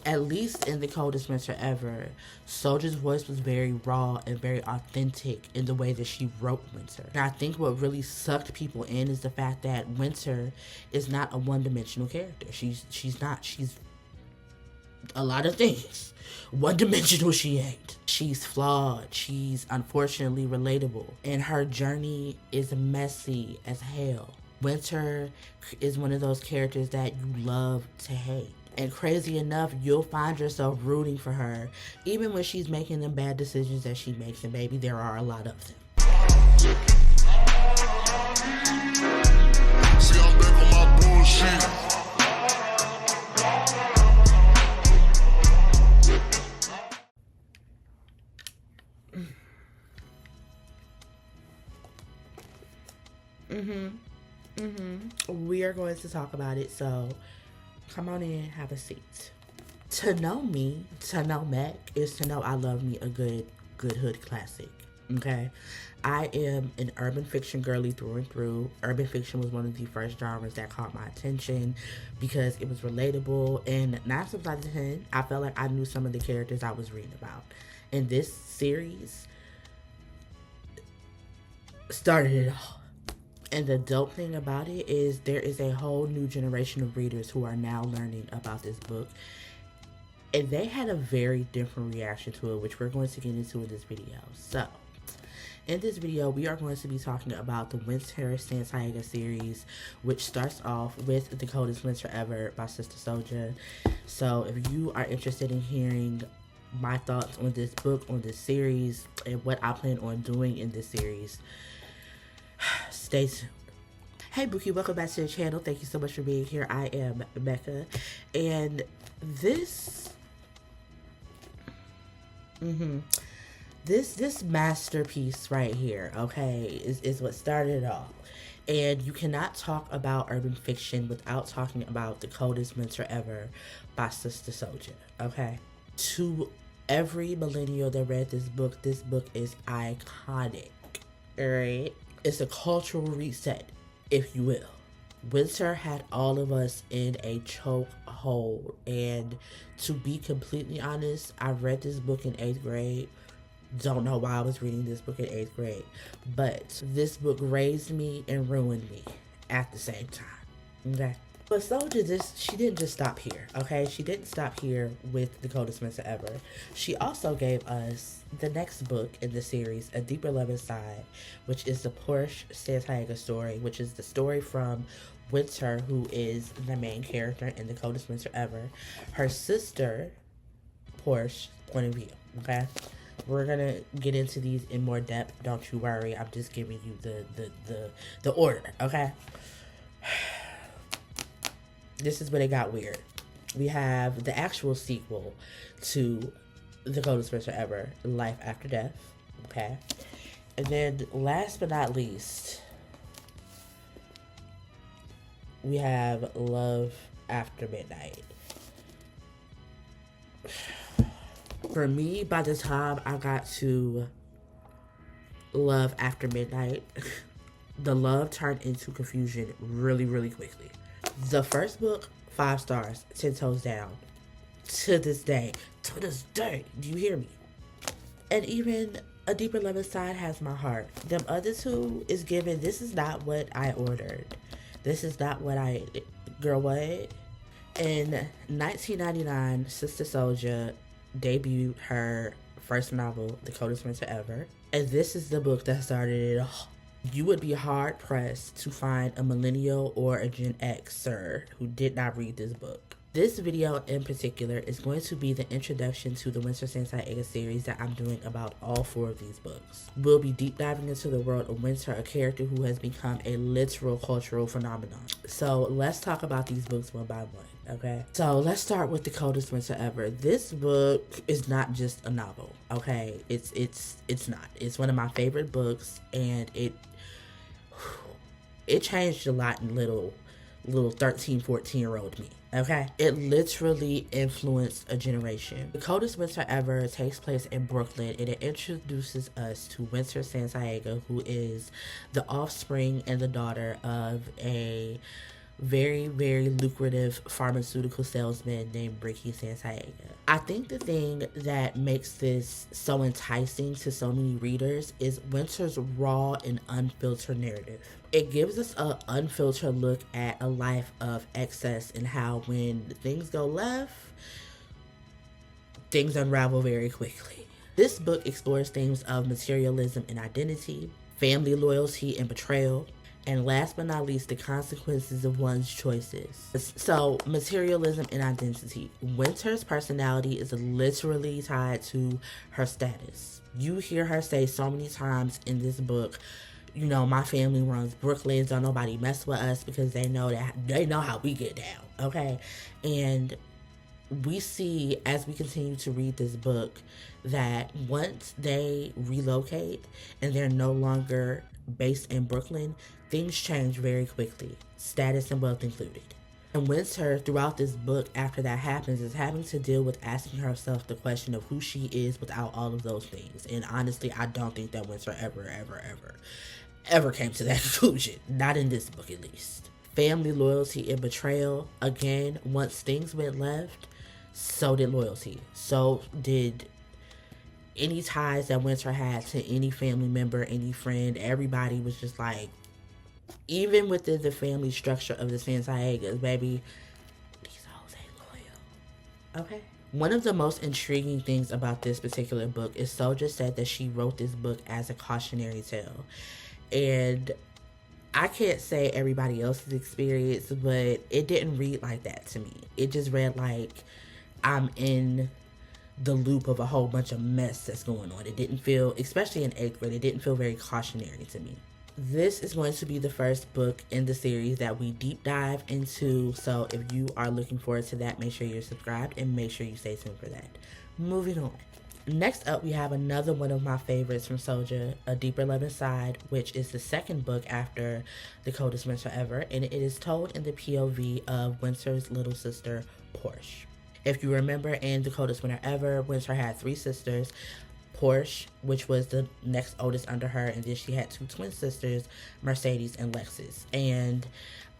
at least in The Coldest Winter Ever, Soldier's voice was very raw and very authentic in the way that she wrote Winter. And I think what really sucked people in is the fact that Winter is not a one-dimensional character. She's not. She's a lot of things. One-dimensional she ain't. She's flawed. She's unfortunately relatable. And her journey is messy as hell. Winter is one of those characters that you love to hate. And crazy enough, you'll find yourself rooting for her, even when she's making them bad decisions that she makes, and baby, there are a lot of them. See, I'm back on my bullshit. We are going to talk about it, so come on in, have a seat. To know me, to know Mac, is to know I love me a good hood classic, okay? I am an urban fiction girly through and through. Urban fiction was one of the first genres that caught my attention because it was relatable, and 9 times out of 10, I felt like I knew some of the characters I was reading about. And this series started it all. And the dope thing about it is there is a whole new generation of readers who are now learning about this book. And they had a very different reaction to it, which we're going to get into in this video. So, in this video, we are going to be talking about the Winter Santiaga series, which starts off with The Coldest Winter Ever by Sister Souljah. So, if you are interested in hearing my thoughts on this book, on this series, and what I plan on doing in this series, stay tuned. Hey Bookie, welcome back to the channel. Thank you so much for being here. I am Becca, and this masterpiece right here, okay, is what started it all. And you cannot talk about urban fiction without talking about The Coldest Winter Ever by Sister Souljah, okay? To every millennial that read this book is iconic, alright? It's a cultural reset, if you will. Winter had all of us in a chokehold, and to be completely honest, I read this book in 8th grade. Don't know why I was reading this book in 8th grade, but this book raised me and ruined me at the same time, okay? But Souljah, she didn't just stop here, okay? She didn't stop here with The Coldest Winter Ever. She also gave us the next book in the series, A Deeper Love Inside, which is the Porsche Santiaga story, which is the story from Winter, who is the main character in The Coldest Winter Ever, her sister, Porsche, point of view, okay? We're gonna get into these in more depth, don't you worry. I'm just giving you the order, okay? This is when it got weird. We have the actual sequel to The Coldest Winter Ever, Life After Death, okay? And then last but not least, we have Love After Midnight. For me, by the time I got to Love After Midnight, the love turned into confusion really, really quickly. The first book, 5 stars, 10 toes down. To this day, do you hear me? And even A Deeper Love Inside has my heart. Them other two is given, this is not what I ordered. This is not what girl, what? In 1999, Sister Souljah debuted her first novel, The Coldest Winter Ever. And this is the book that started it all. You would be hard pressed to find a millennial or a Gen Xer who did not read this book. This video in particular is going to be the introduction to the Winter Santiaga series that I'm doing about all 4 of these books. We'll be deep diving into the world of Winter, a character who has become a literal cultural phenomenon. So let's talk about these books one by one, okay? So let's start with The Coldest Winter Ever. This book is not just a novel, okay? It's not. It's one of my favorite books, and it changed a lot in little 13, 14-year-old me, okay? It literally influenced a generation. The Coldest Winter Ever takes place in Brooklyn, and it introduces us to Winter Santiaga, who is the offspring and the daughter of a very, very lucrative pharmaceutical salesman named Ricky Santiaga. I think the thing that makes this so enticing to so many readers is Winter's raw and unfiltered narrative. It gives us an unfiltered look at a life of excess and how when things go left, things unravel very quickly. This book explores themes of materialism and identity, family loyalty and betrayal, and last but not least, the consequences of one's choices. So, materialism and identity. Winter's personality is literally tied to her status. You hear her say so many times in this book, you know, my family runs Brooklyn, don't nobody mess with us because they know how we get down, okay? And we see as we continue to read this book that once they relocate and they're no longer based in Brooklyn, things change very quickly, status and wealth included. And Winter, throughout this book, after that happens, is having to deal with asking herself the question of who she is without all of those things. And honestly, I don't think that Winter ever came to that conclusion. Not in this book, at least. Family loyalty and betrayal. Again, once things went left, so did loyalty. So did any ties that Winter had to any family member, any friend. Everybody was just like, even within the family structure of the Santiagas, baby, these hoes ain't loyal. Okay? One of the most intriguing things about this particular book is Soldier said that she wrote this book as a cautionary tale. And I can't say everybody else's experience, but it didn't read like that to me. It just read like I'm in the loop of a whole bunch of mess that's going on. It didn't feel, especially in 8th grade, it didn't feel very cautionary to me. This is going to be the first book in the series that we deep dive into. So if you are looking forward to that, make sure you're subscribed and make sure you stay tuned for that. Moving on. Next up, we have another one of my favorites from Soldier, A Deeper Love Inside, which is the second book after The Coldest Winter Ever, and it is told in the POV of Winter's little sister, Portia. If you remember, in The Coldest Winter Ever, Winter had 3 sisters. Portia, which was the next oldest under her, and then she had 2 twin sisters, Mercedes and Lexus. And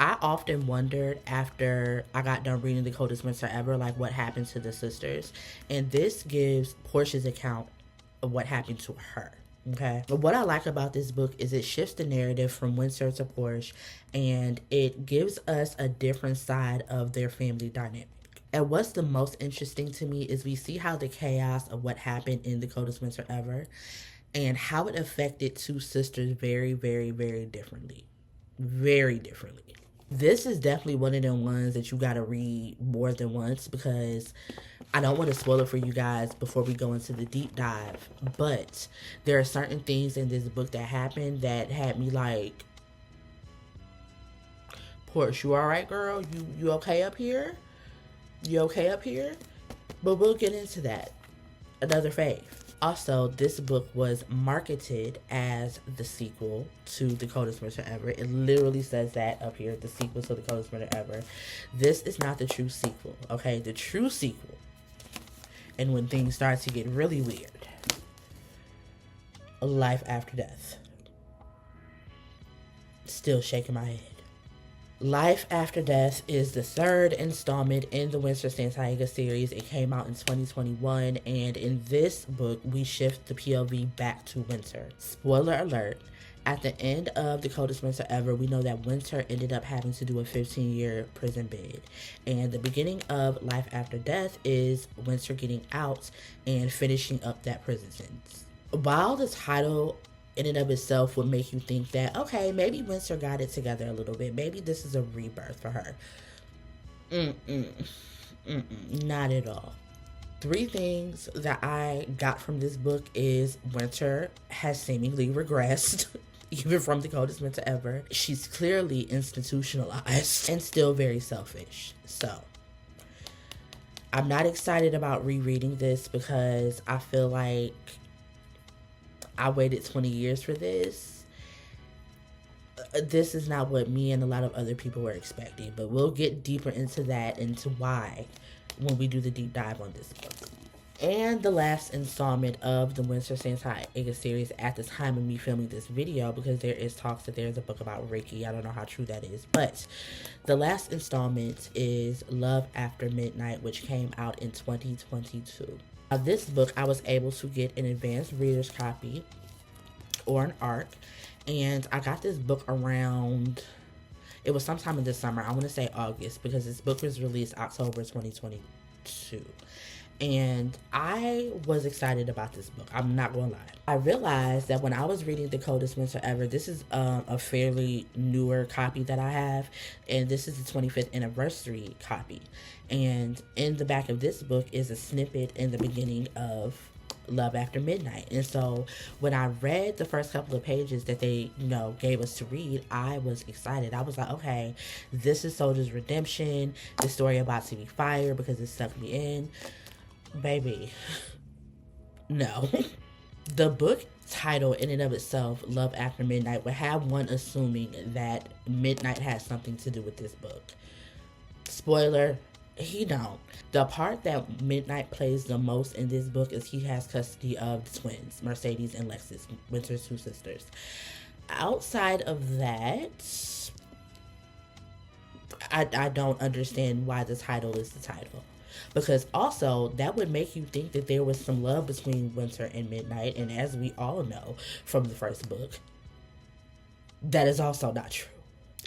I often wondered after I got done reading The Coldest Winter Ever, like what happened to the sisters. And this gives Portia's account of what happened to her. Okay. But what I like about this book is it shifts the narrative from Winter to Portia, and it gives us a different side of their family dynamic. And what's the most interesting to me is we see how the chaos of what happened in The Coldest Winter Ever and how it affected 2 sisters very, very, very differently. Very differently. This is definitely one of them ones that you gotta read more than once because I don't want to spoil it for you guys before we go into the deep dive. But there are certain things in this book that happened that had me like, Portia, you alright, girl? You okay up here? You okay up here? But we'll get into that. Another fave. Also, this book was marketed as the sequel to The Coldest Winter Ever. It literally says that up here, the sequel to The Coldest Winter Ever. This is not the true sequel, okay? The true sequel, and when things start to get really weird, Life After Death. Still shaking my head. Life After Death is the 3rd installment in the Winter Santiaga series. It came out in 2021, and in this book, we shift the POV back to Winter. Spoiler alert, at the end of The Coldest Winter Ever, we know that Winter ended up having to do a 15-year prison bid. And the beginning of Life After Death is Winter getting out and finishing up that prison sentence. While the title in and of itself would make you think that, okay, maybe Winter got it together a little bit. Maybe this is a rebirth for her. Not at all. 3 things that I got from this book is Winter has seemingly regressed, even from The Coldest Winter Ever. She's clearly institutionalized and still very selfish. So, I'm not excited about rereading this because I feel like I waited 20 years for this. This is not what me and a lot of other people were expecting, but we'll get deeper into that, into why, when we do the deep dive on this book. And the last installment of the Winter Santiaga series at the time of me filming this video, because there is talks that there's a book about Reiki. I don't know how true that is. But the last installment is Love After Midnight, which came out in 2022. Now, this book, I was able to get an advanced reader's copy or an ARC. And I got this book around, it was sometime in the summer. I want to say August, because this book was released October 2022. And I was excited about this book. I'm not gonna lie. I realized that when I was reading The Coldest Winter Ever, this is a fairly newer copy that I have, and this is the 25th anniversary copy. And in the back of this book is a snippet in the beginning of Love After Midnight. And so when I read the first couple of pages that they, gave us to read, I was excited. I was like, okay, this is Soldier's redemption. The story about to be fire because it sucked me in. Baby, no. The book title in and of itself, Love After Midnight, would have one assuming that Midnight has something to do with this book. Spoiler, he don't. The part that Midnight plays the most in this book is he has custody of the twins, Mercedes and Lexus, Winter's two sisters. Outside of that, I don't understand why the title is the title. Because also, that would make you think that there was some love between Winter and Midnight. And as we all know from the first book, that is also not true.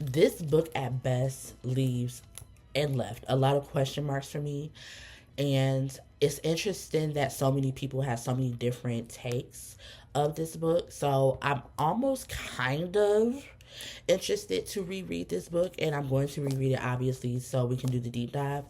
This book at best leaves and left a lot of question marks for me. And it's interesting that so many people have so many different takes of this book. So I'm almost kind of interested to reread this book, and I'm going to reread it obviously so we can do the deep dive.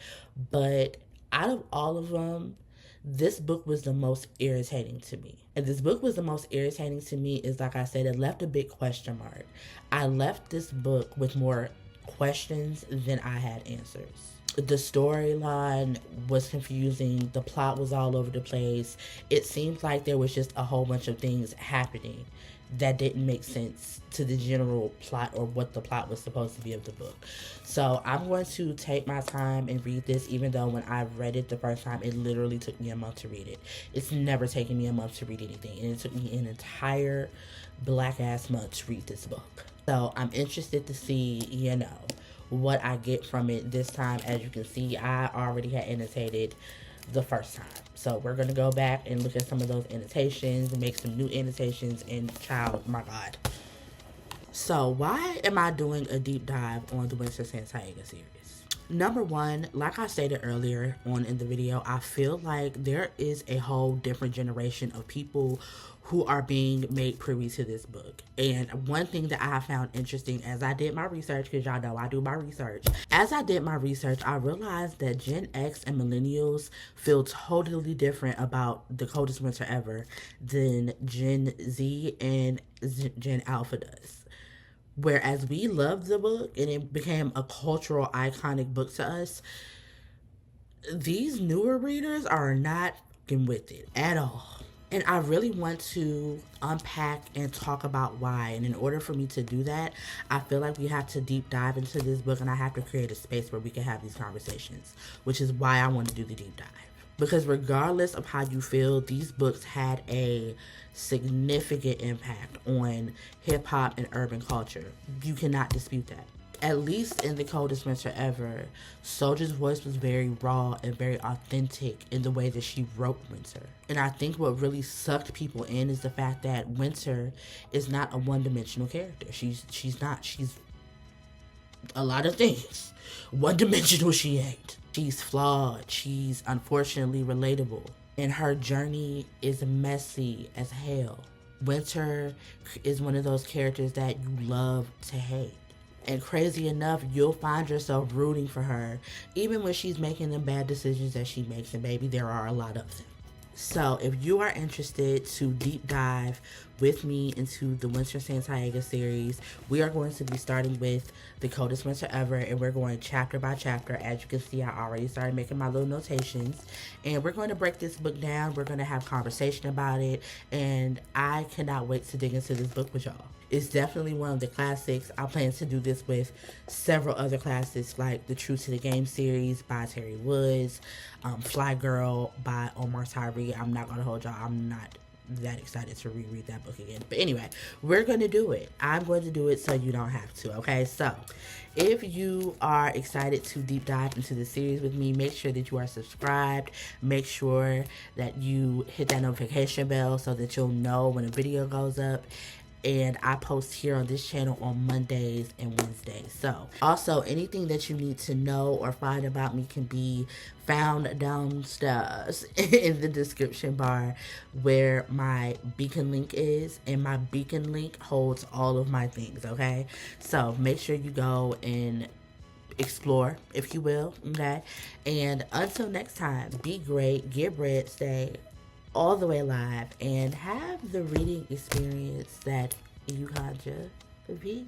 But out of all of them, this book was the most irritating to me. And this book was the most irritating to me is, like I said, it left a big question mark. I left this book with more questions than I had answers. The storyline was confusing. The plot was all over the place. It seemed like there was just a whole bunch of things happening that didn't make sense to the general plot or what the plot was supposed to be of the book. So I'm going to take my time and read this, even though when I read it the first time, it literally took me a month to read it. It's never taken me a month to read anything, and it took me an entire black ass month to read this book. So I'm interested to see, what I get from it this time. As you can see, I already had annotated the first time. So we're going to go back and look at some of those annotations and make some new annotations, and child, my God. So why am I doing a deep dive on the Winter Santiaga series? Number one, like I stated earlier on in the video, I feel like there is a whole different generation of people who are being made privy to this book. And one thing that I found interesting as I did my research, because y'all know I do my research. As I did my research, I realized that Gen X and millennials feel totally different about The Coldest Winter Ever than Gen Z and Gen Alpha does. Whereas we loved the book and it became a cultural iconic book to us, these newer readers are not fucking with it at all. And I really want to unpack and talk about why. And in order for me to do that, I feel like we have to deep dive into this book, and I have to create a space where we can have these conversations, which is why I want to do the deep dive. Because regardless of how you feel, these books had a significant impact on hip-hop and urban culture. You cannot dispute that. At least in The Coldest Winter Ever, Soldier's voice was very raw and very authentic in the way that she wrote Winter. And I think what really sucked people in is the fact that Winter is not a one-dimensional character. She's not. She's a lot of things. One-dimensional she ain't. She's flawed. She's unfortunately relatable. And her journey is messy as hell. Winter is one of those characters that you love to hate. And crazy enough, you'll find yourself rooting for her, even when she's making the bad decisions that she makes, and baby, there are a lot of them. So if you are interested to deep dive with me into the Winter Santiaga series. We are going to be starting with The Coldest Winter Ever, and we're going chapter by chapter. As you can see, I already started making my little notations, and we're going to break this book down. We're going to have conversation about it, and I cannot wait to dig into this book with y'all. It's definitely one of the classics. I plan to do this with several other classics like the True to the Game series by Terry Woods, Fly Girl by Omar Tyree. I'm not going to hold y'all. I'm not that excited to reread that book again. But anyway, we're going to do it. I'm going to do it so you don't have to, okay? So, if you are excited to deep dive into the series with me, make sure that you are subscribed. Make sure that you hit that notification bell so that you'll know when a video goes up. And I post here on this channel on Mondays and Wednesdays. So, also, anything that you need to know or find about me can be found downstairs in the description bar where my beacon link is. And my beacon link holds all of my things, okay? So, make sure you go and explore, if you will, okay? And until next time, be great, get bread, stay all the way live, and have the reading experience that you conjure. Peace.